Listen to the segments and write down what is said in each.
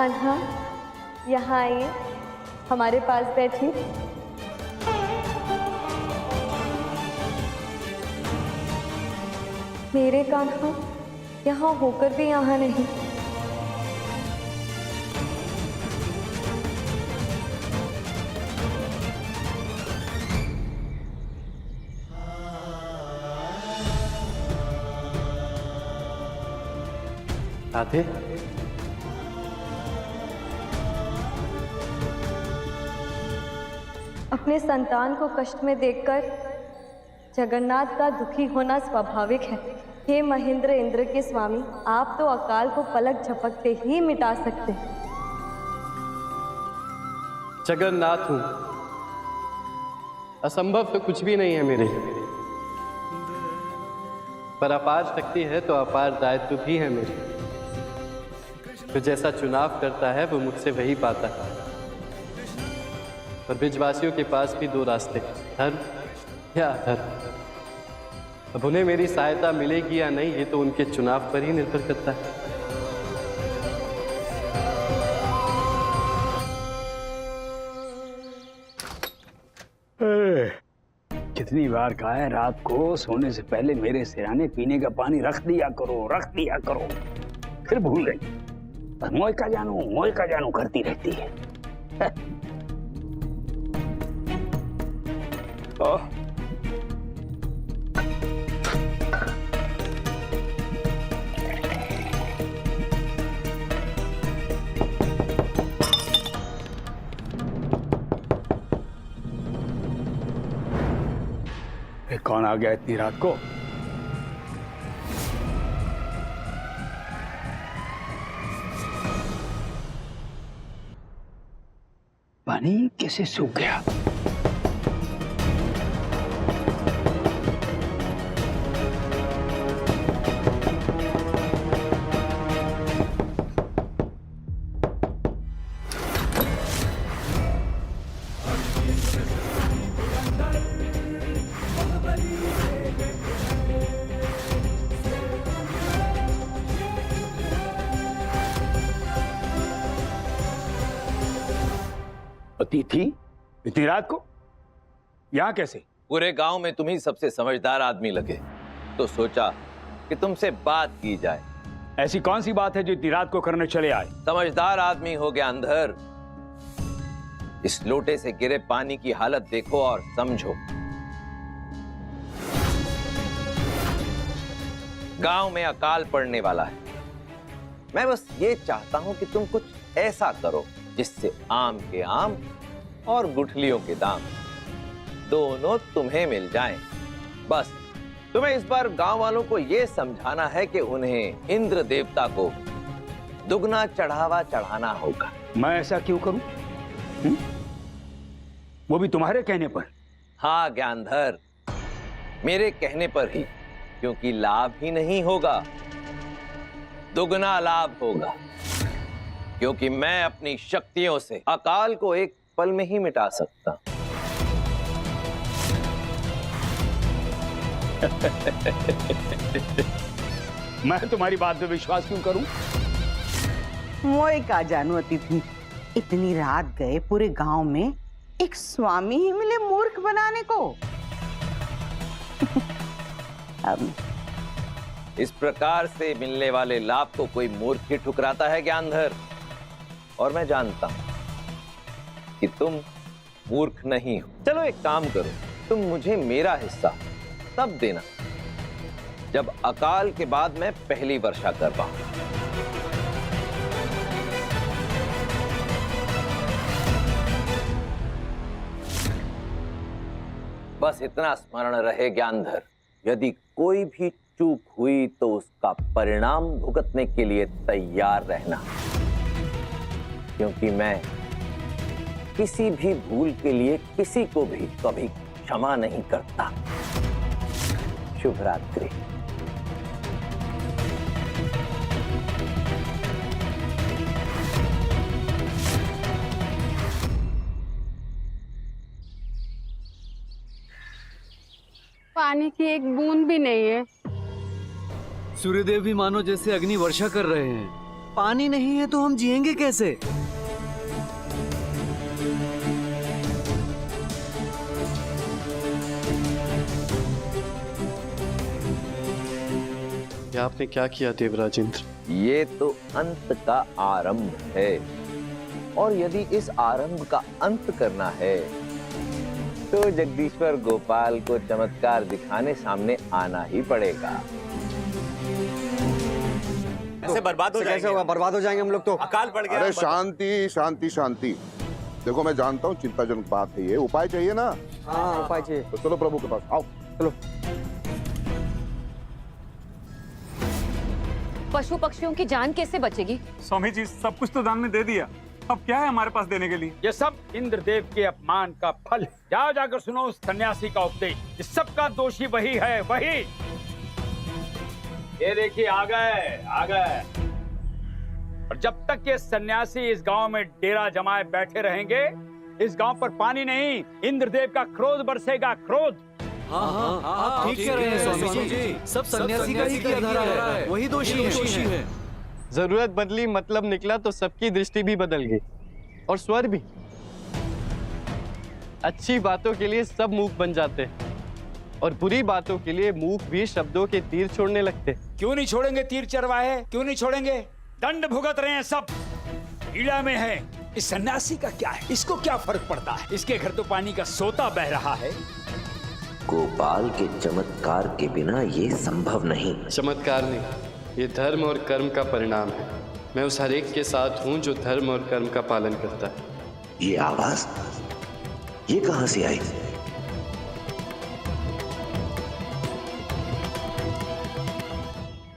कान्हा, यहाँ आइए, हमारे पास बैठिए। मेरे कान्हा, यहाँ होकर भी यहाँ नहीं। राधे, अपने संतान को कष्ट में देखकर जगन्नाथ का दुखी होना स्वाभाविक है। हे महेंद्र इंद्र के स्वामी, आप तो अकाल को पलक झपकते ही मिटा सकते हैं। जगन्नाथ हूं, असंभव तो कुछ भी नहीं है मेरे, पर अपार शक्ति है तो अपार दायित्व भी है मेरे। तो जैसा चुनाव करता है वो मुझसे वही पाता है। पर ब्रिजवासियों के पास भी दो रास्ते, धर्म या अधर्म। अब उन्हें मेरी सहायता मिलेगी या नहीं, ये तो उनके चुनाव पर ही निर्भर करता है। कितनी बार कहा है रात को सोने से पहले मेरे सिराने पीने का पानी रख दिया करो, फिर भूल गई। मोए का जानू करती रहती है। कौन आ गया इतनी रात को? पानी कैसे सूख गया? अतिथि इतनी रात को यहां कैसे? पूरे गांव में तुम ही सबसे समझदार आदमी लगे, तो सोचा कि तुमसे बात की जाए। ऐसी कौन सी बात है जो इतनी रात को करने चले आए? समझदार आदमी हो गया अंधर। इस लोटे से गिरे पानी की हालत देखो और समझो। गांव में अकाल पड़ने वाला है। मैं बस ये चाहता हूं कि तुम कुछ ऐसा करो जिससे आम के आम और गुठलियों के दाम दोनों तुम्हें मिल जाएं। बस तुम्हें इस बार गांव वालों को यह समझाना है कि उन्हें इंद्र देवता को दुगना चढ़ावा चढ़ाना होगा। मैं ऐसा क्यों करूं? वो भी तुम्हारे कहने पर? हाँ ज्ञानधर, मेरे कहने पर ही, क्योंकि लाभ ही नहीं होगा, दुगना लाभ होगा। क्योंकि मैं अपनी शक्तियों से अकाल को एक पल में ही मिटा सकता हूं। मैं तुम्हारी बात पे विश्वास क्यों करूं? मोए का जानू अतिथि, इतनी रात गए पूरे गांव में एक स्वामी ही मिले मूर्ख बनाने को। इस प्रकार से मिलने वाले लाभ को कोई मूर्ख ही ठुकराता है ज्ञानधर। और मैं जानता हूं कि तुम मूर्ख नहीं हो। चलो एक काम करो, तुम मुझे मेरा हिस्सा तब देना जब अकाल के बाद मैं पहली वर्षा कर पाऊं। बस इतना स्मरण रहे ज्ञानधर, यदि कोई भी चूक हुई तो उसका परिणाम भुगतने के लिए तैयार रहना। क्योंकि मैं किसी भी भूल के लिए किसी को भी कभी क्षमा नहीं करता। शुभ रात्रि। पानी की एक बूंद भी नहीं है। सूर्यदेव भी मानो जैसे अग्नि वर्षा कर रहे हैं। पानी नहीं है तो हम जिएंगे कैसे? ये आपने क्या किया देवराज इंद्र? ये तो अंत का आरंभ है, और यदि इस आरंभ का अंत करना है तो जगदीश्वर गोपाल को चमत्कार दिखाने सामने आना ही पड़ेगा। ऐसे बर्बाद हो जाएंगे। कैसे होगा? बर्बाद हो जाएंगे हम लोग तो। अकाल पड़ गया। अरे शांति शांति शांति। देखो मैं जानता हूँ चिंताजनक बात है ये, उपाय चाहिए ना? हाँ उपाय चाहिए। तो चलो प्रभु के पास आओ। चलो। पशु पक्षियों की जान कैसे बचेगी? स्वामी जी सब कुछ तो दान में दे दिया, अब क्या है हमारे पास देने के लिए? ये सब इंद्रदेव के अपमान का फल है। जाओ जाकर सुनो उस सन्यासी का उपदेश। इस सब का दोषी वही है, वही। ये देखिए आ गए। और जब तक ये सन्यासी इस गांव में डेरा जमाए बैठे रहेंगे, इस गांव पर पानी नहीं, इंद्रदेव का क्रोध बरसेगा, क्रोध। हाँ, ठीक कह रहे हैं स्वामी जी। सब सन्यासी का ही किया धरा है, वही दोषी है। जरूरत बदली मतलब निकला तो सबकी दृष्टि भी बदल गई और स्वर भी। अच्छी बातों के लिए सब मूक बन जाते हैं और बुरी बातों के लिए मूक भी शब्दों के तीर छोड़ने लगते। क्यों नहीं छोड़ेंगे तीर चरवाहे? क्यों नहीं छोड़ेंगे? दंड भुगत रहे हैं सब, पीड़ा में है। इस सन्यासी का क्या है? इसको क्या फर्क पड़ता है? इसके घर तो पानी का सोता बह रहा है। गोपाल के चमत्कार के बिना ये संभव नहीं। चमत्कार नहीं, ये धर्म और कर्म का परिणाम है। मैं उस हर एक के साथ हूं जो धर्म और कर्म का पालन करता है। ये आवाज ये कहां से आई?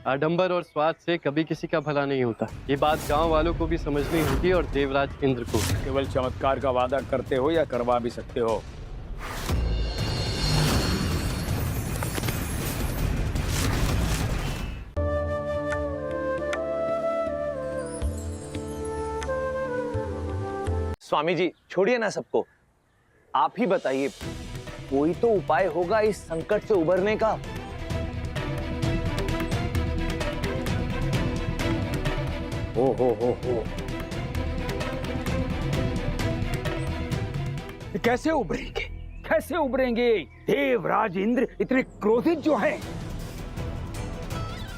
आडंबर और स्वार्थ से कभी किसी का भला नहीं होता। ये बात गांव वालों को भी समझनी होगी और देवराज इंद्र को। केवल चमत्कार का वादा करते हो या करवा भी सकते हो? स्वामी जी छोड़िए ना सबको, आप ही बताइए, कोई तो उपाय होगा इस संकट से उबरने का। हो। कैसे उभरेंगे? कैसे उभरेंगे? देवराज इंद्र इतने क्रोधित जो हैं।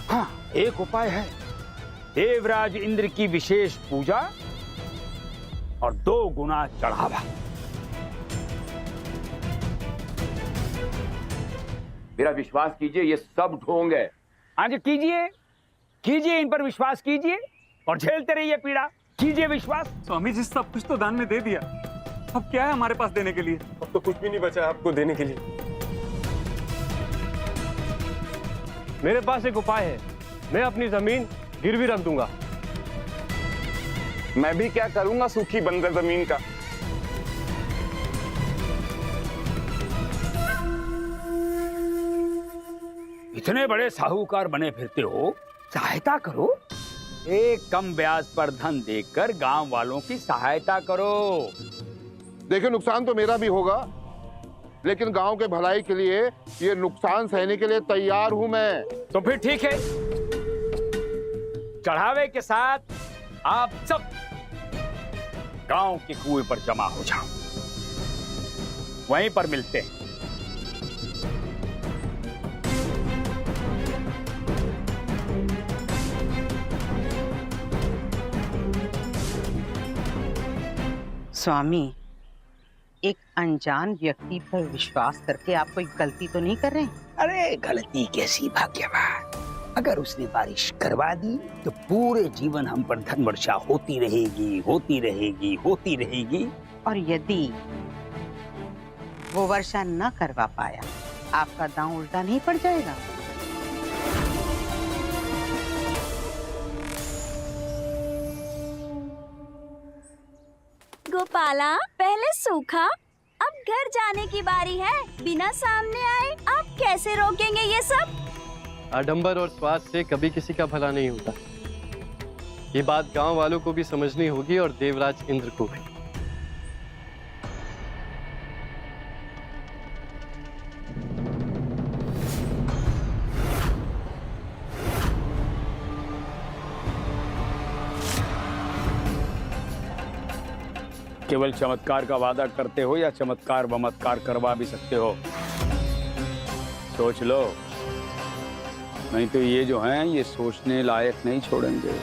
हाँ, एक उपाय है। देवराज इंद्र की विशेष पूजा और 2 गुना चढ़ावा। मेरा विश्वास कीजिए, ये सब ढोंग है। आज कीजिए, इन पर विश्वास कीजिए और झेलते रहिए पीड़ा। कीजिए विश्वास। स्वामी जी सब कुछ तो दान में दे दिया, अब क्या है हमारे पास देने के लिए? अब तो कुछ भी नहीं बचा आपको देने के लिए। मेरे पास एक उपाय है, मैं अपनी जमीन गिरवी रख दूंगा। मैं भी क्या करूंगा सूखी बंजर जमीन का। इतने बड़े साहूकार बने फिरते हो, सहायता करो। एक कम ब्याज पर धन देकर गांव वालों की सहायता करो। देखिए नुकसान तो मेरा भी होगा, लेकिन गांव के भलाई के लिए ये नुकसान सहने के लिए तैयार हूं मैं। तो फिर ठीक है, चढ़ावे के साथ आप सब गांव के कुएं पर जमा हो जाओ, वहीं पर मिलते हैं। स्वामी, एक अनजान व्यक्ति पर विश्वास करके आप कोई गलती तो नहीं कर रहे हैं? अरे गलती कैसी भाग्यवान, अगर उसने बारिश करवा दी तो पूरे जीवन हम पर धन वर्षा होती रहेगी। और यदि वो वर्षा न करवा पाया, आपका दांव उल्टा नहीं पड़ जाएगा? गोपाला, पहले सूखा, अब घर जाने की बारी है। बिना सामने आए आप कैसे रोकेंगे ये सब? आडंबर और स्वार्थ से कभी किसी का भला नहीं होता। ये बात गांव वालों को भी समझनी होगी और देवराज इंद्र को भी। केवल चमत्कार का वादा करते हो या चमत्कार बमत्कार करवा भी सकते हो? सोच लो, नहीं तो ये जो हैं ये सोचने लायक नहीं छोड़ेंगे।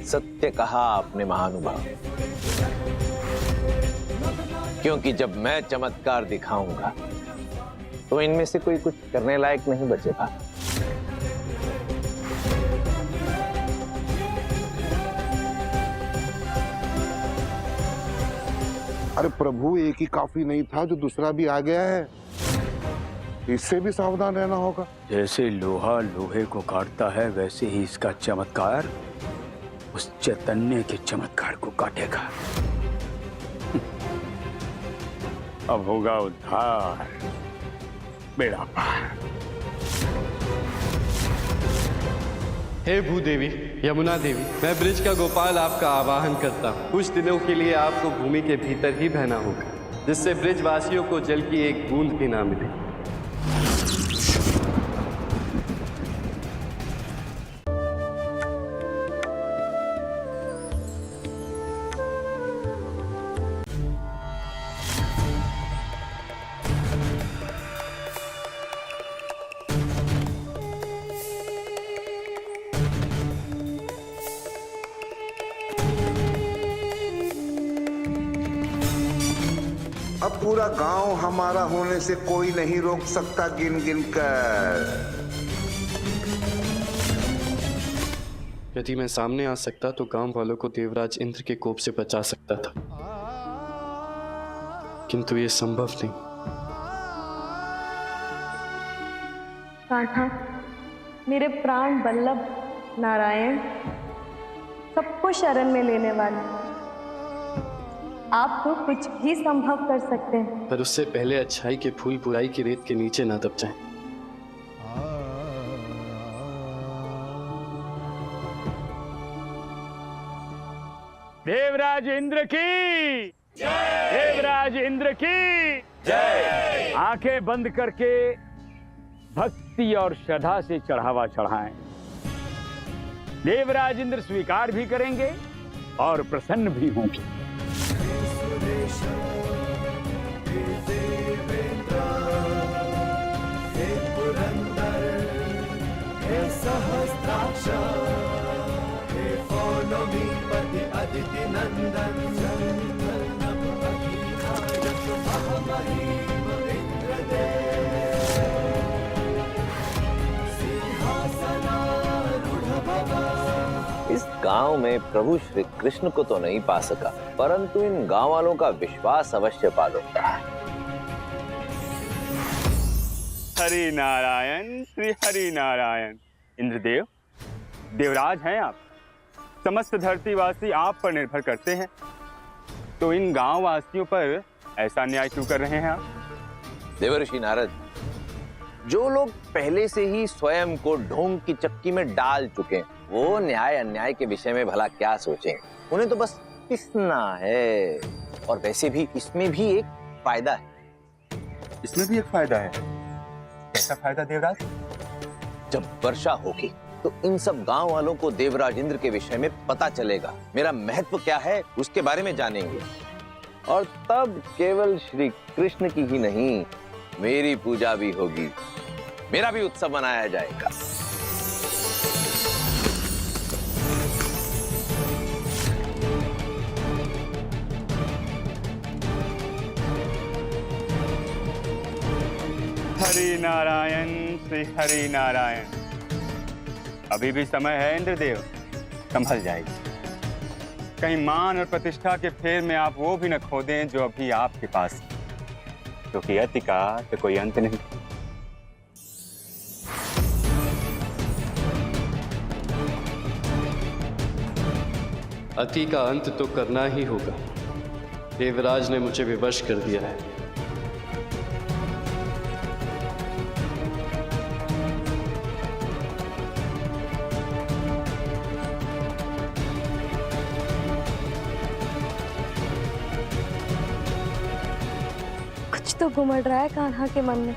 सत्य कहा आपने महानुभाव, क्योंकि जब मैं चमत्कार दिखाऊंगा तो इनमें से कोई कुछ करने लायक नहीं बचेगा। अरे प्रभु, एक ही काफी नहीं था जो दूसरा भी आ गया है, इससे भी सावधान रहना होगा। जैसे लोहा लोहे को काटता है वैसे ही इसका चमत्कार उस चैतन्य के चमत्कार को काटेगा। अब होगा उद्धार, बेड़ा पार। हे भूदेवी, यमुना देवी, मैं ब्रिज का गोपाल आपका आवाहन करता हूँ। कुछ दिनों के लिए आपको भूमि के भीतर ही बहना होगा, जिससे ब्रिजवासियों को जल की एक बूंद भी ना मिले। अब पूरा गांव हमारा होने से कोई नहीं रोक सकता गिन गिन कर। यदि मैं सामने आ सकता तो गांव वालों को देवराज इंद्र के कोप से बचा सकता था, किंतु ये संभव नहीं। कान्हा, मेरे प्राण बल्लभ नारायण, सबको शरण में लेने वाले, आप तो कुछ भी संभव कर सकते हैं। पर उससे पहले अच्छाई के फूल बुराई की रेत के नीचे ना दब जाएं। देवराज इंद्र की जय! देवराज इंद्र की जय! आंखें बंद करके भक्ति और श्रद्धा से चढ़ावा चढ़ाएं। देवराज इंद्र स्वीकार भी करेंगे और प्रसन्न भी होंगे। इस गांव में प्रभु श्री कृष्ण को तो नहीं पा सका, परंतु इन गांव वालों का विश्वास अवश्य पा लूंगा। हरि नारायण, श्री हरि नारायण। इंद्रदेव, देवराज हैं आप, समस्त धरतीवासी आप पर निर्भर करते हैं, तो इन गांव वासियों पर ऐसा न्याय क्यों कर रहे हैं आप? देवर्षि नारद, जो लोग पहले से ही स्वयं को ढोंग की चक्की में डाल चुके हैं, वो न्याय अन्याय के विषय में भला क्या सोचें? उन्हें तो बस पिसना है। और वैसे भी इसमें भी एक फायदा है। इसमें भी एक फायदा है? कैसा फायदा देवराज? जब वर्षा होगी तो इन सब गांव वालों को देवराज इंद्र के विषय में पता चलेगा, मेरा महत्व क्या है उसके बारे में जानेंगे, और तब केवल श्री कृष्ण की ही नहीं, मेरी पूजा भी होगी, मेरा भी उत्सव मनाया जाएगा। हरि नारायण, श्री हरि नारायण। अभी भी समय है इंद्रदेव, संभल जाएगी। कहीं मान और प्रतिष्ठा के फेर में आप वो भी न खो दें जो अभी आपके पास है, क्योंकि अति का तो कोई अंत नहीं। अति का अंत तो करना ही होगा। देवराज ने मुझे विवश कर दिया है। तो घुमड़ रहा है कान्हा के मन में।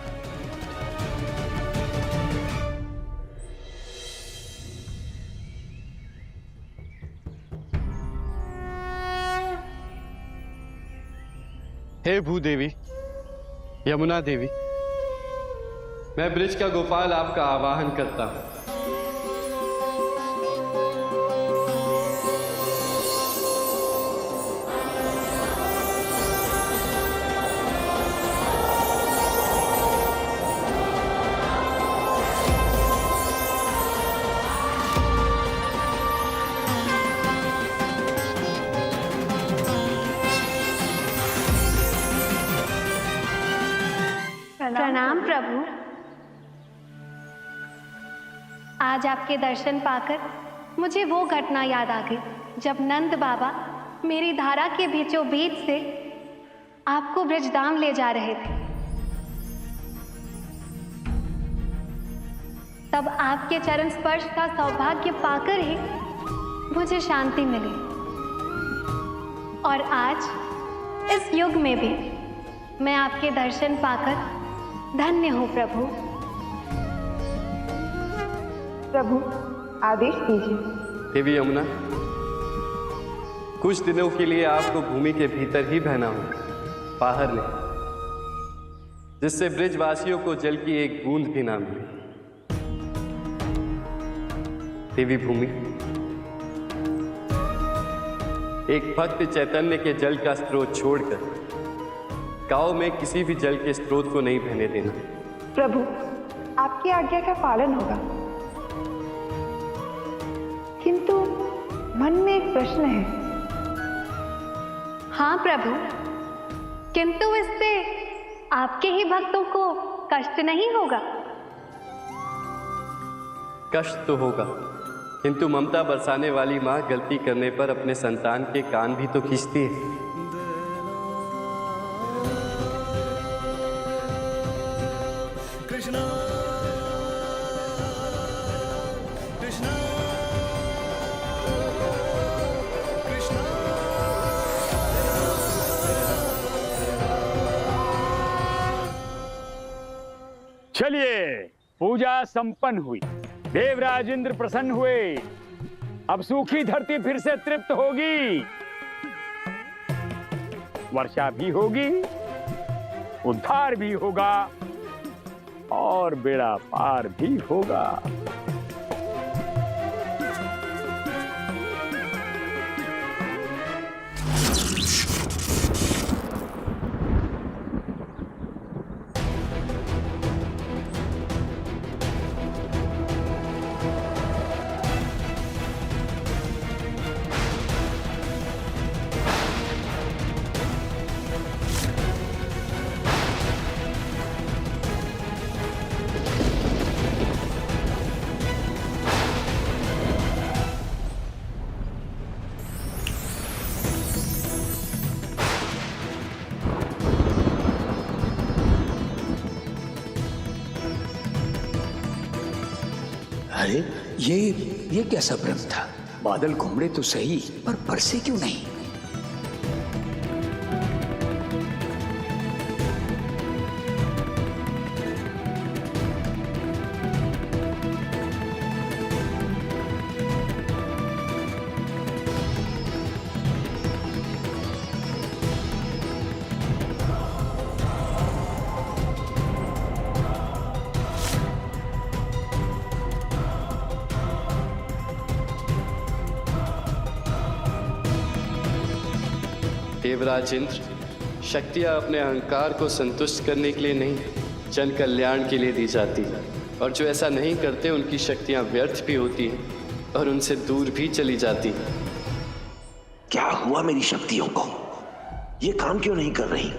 हे भूदेवी, यमुना देवी, मैं ब्रिज का गोपाल आपका आवाहन करता हूं। प्रणाम प्रभु। आज आपके दर्शन पाकर मुझे वो घटना याद आ गई जब नंद बाबा मेरी धारा के बीचों बीच से आपको ब्रजधाम ले जा रहे थे। तब आपके चरण स्पर्श का सौभाग्य पाकर ही मुझे शांति मिली। और आज इस युग में भी मैं आपके दर्शन पाकर धन्य हूँ प्रभु। प्रभु आदेश दीजिए। देवी यमुना, कुछ दिनों के लिए आपको भूमि के भीतर ही बहना होगा, बाहर नहीं, जिससे ब्रिजवासियों को जल की एक बूंद भी ना मिले। देवी भूमि, एक भक्त चैतन्य के जल का स्रोत छोड़कर गांव में किसी भी जल के स्रोत को नहीं बहने देना। प्रभु आपकी आज्ञा का पालन होगा, किंतु मन में एक प्रश्न है। हाँ प्रभु, किंतु इससे आपके ही भक्तों को कष्ट नहीं होगा? कष्ट तो होगा, किंतु ममता बरसाने वाली माँ गलती करने पर अपने संतान के कान भी तो खींचती है। चलिए, पूजा संपन्न हुई, देवराज इंद्र प्रसन्न हुए। अब सूखी धरती फिर से तृप्त होगी, वर्षा भी होगी, उद्धार भी होगा और बेड़ा पार भी होगा। अरे ये कैसा भ्रम था? बादल घुमड़े तो सही, पर बरसे क्यों नहीं? देवराज इंद्र, शक्तियां अपने अहंकार को संतुष्ट करने के लिए नहीं, जन कल्याण के लिए दी जाती है। और जो ऐसा नहीं करते उनकी शक्तियां व्यर्थ भी होती हैं और उनसे दूर भी चली जाती हैं। क्या हुआ मेरी शक्तियों को? ये काम क्यों नहीं कर रही?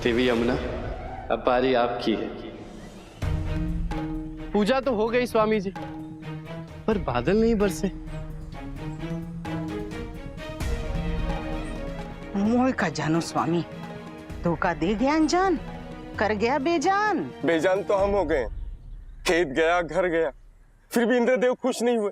देवी यमुना, अब बारी आपकी है। पूजा तो हो गई स्वामी जी, पर बादल नहीं बरसे। मोह का जानो स्वामी, धोखा दे गया अनजान, कर गया बेजान। बेजान तो हम हो गए, खेत गया, घर गया, फिर भी इंद्रदेव खुश नहीं हुए।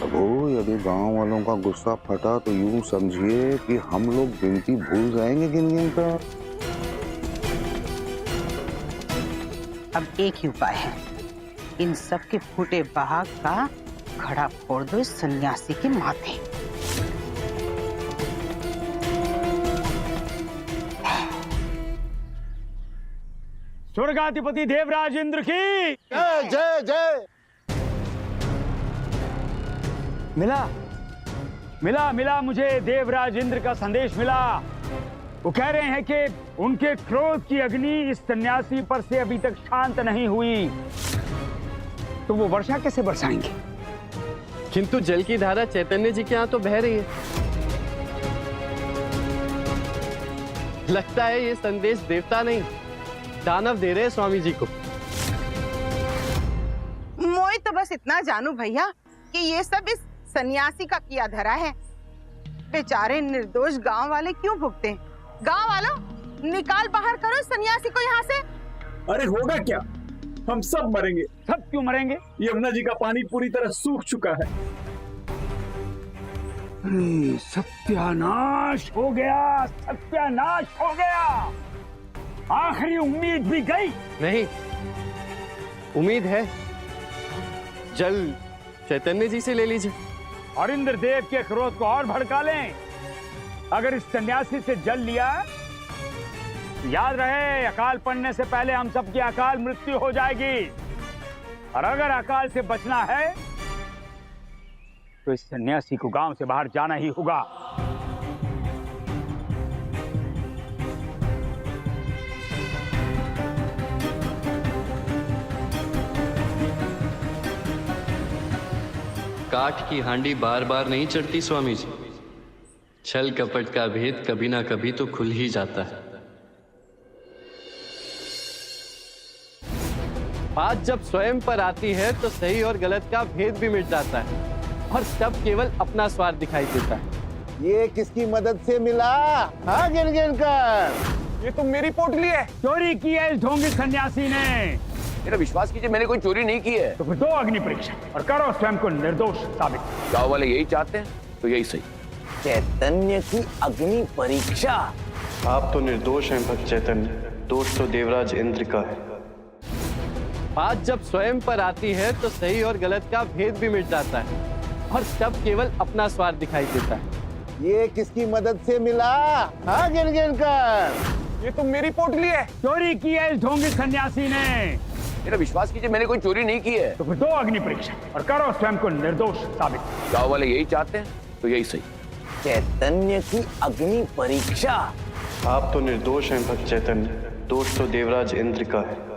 प्रभु, यदि गांव वालों का गुस्सा फटा तो यूं समझिए कि हम लोग गिनती भूल जाएंगे गिन गिन कर। अब एक ही उपाय है, इन सब के फूटे बाग का खड़ा फोड़ दो इस सन्यासी के माथे। स्वर्गाधिपति देवराज इंद्र की जय जय जय। मिला मुझे देवराज इंद्र का संदेश मिला। वो कह रहे हैं कि उनके क्रोध की अग्नि इस सन्यासी पर से अभी तक शांत नहीं हुई, तो वो वर्षा कैसे बरसाएंगे? किंतु जल की धारा चैतन्य जी के यहाँ तो बह रही है। लगता है ये संदेश देवता नहीं, दानव दे रहे हैं स्वामी जी को। मोई तो बस इतना जानू भैया कि ये सब इस सन्यासी का किया धरा है। बेचारे निर्दोष गांव वाले क्यों भुगते? गांव वालों, निकाल बाहर करो सन्यासी को यहाँ से। अरे होगा क्या, हम सब मरेंगे। सब क्यों मरेंगे? यमुना जी का पानी पूरी तरह सूख चुका है। अरे सत्यानाश हो गया, सत्यानाश हो गया। आखिरी उम्मीद भी गई। नहीं, उम्मीद है। जल चैतन्य जी से ले लीजिए और इंद्रदेव के क्रोध को और भड़का लें। अगर इस सन्यासी से जल लिया, याद रहे अकाल पड़ने से पहले हम सबकी अकाल मृत्यु हो जाएगी। और अगर अकाल से बचना है तो इस सन्यासी को गांव से बाहर जाना ही होगा। काठ की हांडी बार बार नहीं चढ़ती स्वामी जी। छल कपट का भेद कभी ना कभी तो खुल ही जाता है। बात जब स्वयं पर आती है तो सही और गलत का भेद भी मिट जाता है और तब केवल अपना स्वार्थ दिखाई देता है। ये किसकी मदद से मिला? हाँ, गिन गिन कर। ये तो मेरी पोटली है। चोरी की है इस ढोंगी सन्यासी ने। मेरा विश्वास कीजिए, मैंने कोई चोरी नहीं की है। तो फिर दो अग्नि परीक्षा और करो स्वयं को निर्दोष साबित। गाँव वाले यही चाहते हैं तो यही सही। चैतन्य की अग्नि परीक्षा। आप तो निर्दोष हैं भक्त चैतन्य, दोष तो देवराज इंद्र का है। बात जब स्वयं पर आती है तो सही और गलत का भेद भी मिट जाता है और तब केवल अपना स्वार्थ दिखाई देता है। ये किसकी मदद से मिला? हाँ, गिन गिन कर। ये तो मेरी पोटली है। चोरी की है इस ढोंगी सन्यासी ने। मेरा विश्वास कीजिए, मैंने कोई चोरी नहीं की है। तो फिर दो अग्नि परीक्षा और करो स्वयं को निर्दोष साबित। गाँव वाले यही चाहते हैं तो यही सही। चैतन्य की अग्नि परीक्षा। आप तो निर्दोष हैं भक्त चैतन्य, दोष तो देवराज इंद्र का है।